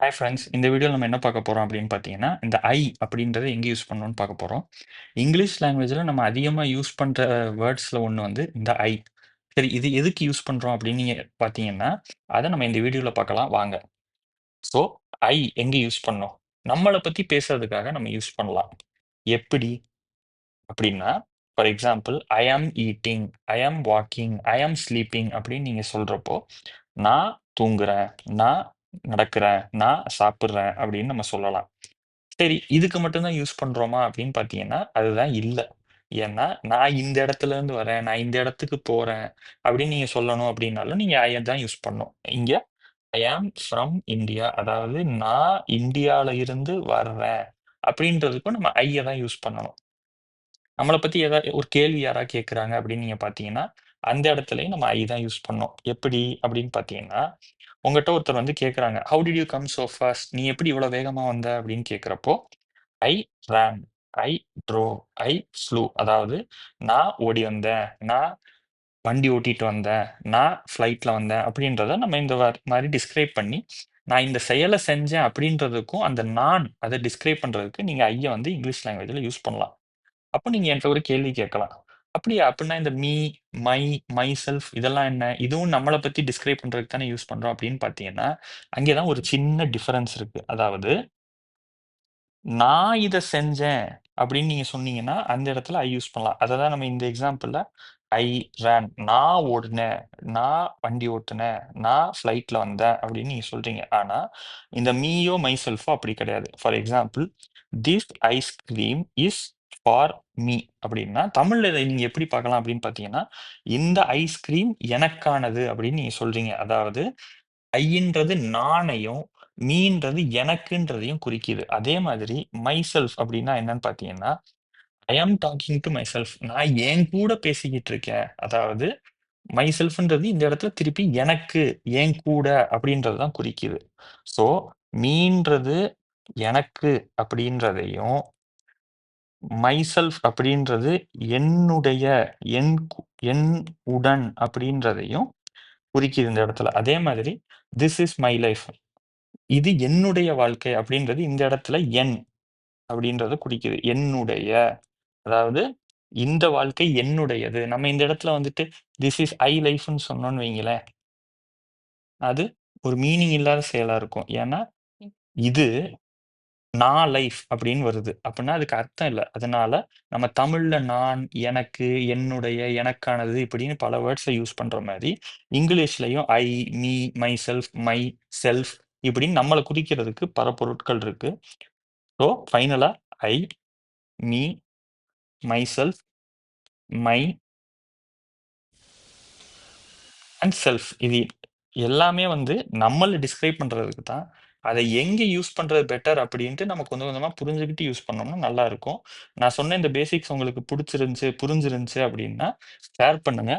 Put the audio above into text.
Hi friends. இந்த வீடியோல நம்ம என்ன பார்க்க போறோம் அப்படின்னு பார்த்தீங்கன்னா, இந்த ஐ அப்படின்றத எங்க யூஸ் பண்ணணும்னு பார்க்க போறோம். இங்கிலீஷ் லாங்குவேஜ்ல நம்ம அதிகமா யூஸ் பண்ற வேர்ட்ஸ்ல ஒண்ணு வந்து இந்த ஐ. சரி, இது எதுக்கு யூஸ் பண்றோம் அப்படின்னு நீங்க பார்த்தீங்கன்னா, அத நம்ம இந்த வீடியோல பார்க்கலாம் வாங்க. ஸோ, ஐ எங்க யூஸ் பண்ணோம்? நம்மள பத்தி பேசுறதுக்காக நம்ம யூஸ் பண்ணலாம். எப்படி? அப்படின்னா, ஃபார் எக்ஸாம்பிள், ஐ ஆம் ஈட்டிங், ஐ ஆம் வாக்கிங், ஐ ஆம் ஸ்லீப்பிங் அப்படின்னு நீங்க சொல்றப்போ, நான் தூங்குறேன், நான் நடக்கிறேன், நான் சாப்பிடுறேன் அப்படின்னு நம்ம சொல்லலாம். சரி, இதுக்கு மட்டும் தான் யூஸ் பண்றோமா அப்படின்னு பார்த்தீங்கன்னா, அதுதான் இல்ல. ஏன்னா, நான் இந்த இடத்துலருந்து வரேன், நான் இந்த இடத்துக்கு போறேன் அப்படின்னு நீங்க சொல்லணும் அப்படின்னாலும், நீங்க ஐ தான் யூஸ் பண்ணணும். இங்க ஐ ஆம் ஃப்ரம் இந்தியா, அதாவது நான் இந்தியால இருந்து வர்றேன் அப்படின்றதுக்கும் நம்ம ஐய தான் யூஸ் பண்ணணும். நம்மள பத்தி ஒரு கேள்வி யாராவது கேட்குறாங்க அப்படின்னு நீங்க பார்த்தீங்கன்னா, அந்த இடத்துலயும் நம்ம ஐ தான் யூஸ் பண்ணோம். எப்படி அப்படின்னு பார்த்தீங்கன்னா, உங்கட்ட ஒருத்தர் வந்து கேட்குறாங்க, "how did you come so fast?" நீ எப்படி இவ்வளோ வேகமா வந்த அப்படின்னு கேட்கிறப்போ, ஐ ரான், ஐ ட்ரோவ், ஐ ஃப்ளூ. அதாவது நான் ஓடி வந்தேன், நான் வண்டி ஓட்டிட்டு வந்தேன், நான் ஃப்ளைட்ல வந்தேன் அப்படின்றத நம்ம இந்த மாரி டிஸ்கிரைப் பண்ணி, நான் இந்த செயல செஞ்சேன் அப்படின்றதுக்கும், அந்த நான் அத டிஸ்கிரைப் பண்றதுக்கு நீங்க ஐய வந்து இங்கிலீஷ் லாங்குவேஜ்ல யூஸ் பண்ணலாம். அப்ப நீங்க என்ட்ட ஒரு கேள்வி கேட்கலாம். அப்படியா? அப்படின்னா இந்த மீ, மை, மைசெல்ஃப் இதெல்லாம் என்ன? இதுவும் நம்மள பத்தி டிஸ்கிரைப் பண்றதுக்கு தானே யூஸ் பண்றோம் அப்படின்னு பார்த்தீங்கன்னா, அங்கே தான் ஒரு சின்ன டிஃபரன்ஸ் இருக்கு. அதாவது, நான் இத செஞ்சேன் அப்படின்னு நீங்க சொன்னீங்கன்னா, அந்த இடத்துல ஐ யூஸ் பண்ணலாம். அததான் நம்ம இந்த எக்ஸாம்பிள்ல ஐ ரான், நான் ஓடுனேன், நான் வண்டி ஓட்டுனேன், நான் ஃப்ளைட்ல வந்தேன் அப்படின்னு நீங்க சொல்றீங்க. ஆனா, இந்த மீயோ, மைசெல்ஃபோ அப்படி கிடையாது. For example, this ice cream is for me அப்படின்னா, தமிழ்ல இத நீங்க எப்படி பார்க்கலாம் அப்படின்னு பார்த்தீங்கன்னா, இந்த ஐஸ்கிரீம் எனக்கானது அப்படின்னு நீங்க சொல்றீங்க. அதாவது ஐன்றது நானையும், மீன்றது எனக்குன்றதையும் குறிக்கிது. அதே மாதிரி மைசெல்ஃப் அப்படின்னா என்னன்னு பார்த்தீங்கன்னா, ஐ ஆம் டாக்கிங் டூ மைசெல்ஃப். நான் என் கூட பேசிக்கிட்டு இருக்கேன். அதாவது மைசெல்ஃப்ன்றது இந்த இடத்துல திருப்பி எனக்கு, என் கூட அப்படின்றது தான் குறிக்கிது. ஸோ, மீன்றது எனக்கு அப்படின்றதையும், மைசெல்ஃப் அப்படின்றது என்னுடைய, என் என் உடன் அப்படின்றதையும் குறிக்கிது இந்த இடத்துல. அதே மாதிரி திஸ் இஸ் மை லைஃப். இது என்னுடைய வாழ்க்கை அப்படின்றது இந்த இடத்துல என் அப்படின்றத குறிக்குது. என்னுடைய, அதாவது இந்த வாழ்க்கை என்னுடையது. நம்ம இந்த இடத்துல வந்துட்டு திஸ் இஸ் ஐ லைஃப்ன்னு சொன்னோம்னு வைங்களேன், அது ஒரு மீனிங் இல்லாத செயலா இருக்கும். ஏன்னா, இது நான் லைஃப் அப்படின்னு வருது. அப்படின்னா அதுக்கு அர்த்தம் இல்ல. அதனால நம்ம தமிழ்ல நான், எனக்கு, என்னுடைய, எனக்கானது இப்படின்னு பல வேர்ட்ஸ யூஸ் பண்ற மாரி, இங்கிலீஷ்லயும் I, me, myself, my, self இப்படின்னு நம்மள குறிக்கிறதுக்கு பல பொருட்கள் இருக்கு. ஸோ ஃபைனலா I, me, myself, my and self இது எல்லாமே வந்து நம்மள டிஸ்கிரைப் பண்றதுக்கு தான். அத எங்க யூஸ் பண்றது பெட்டர் அப்படின்ட்டு நம்ம கொஞ்சம் கொஞ்சமா புரிஞ்சுகிட்டு யூஸ் பண்ணோம்னா நல்லா இருக்கும். நான் சொன்ன இந்த பேசிக்ஸ் உங்களுக்கு புடிச்சிருந்துச்சு, புரிஞ்சிருந்துச்சு அப்படின்னா ஷேர் பண்ணுங்க.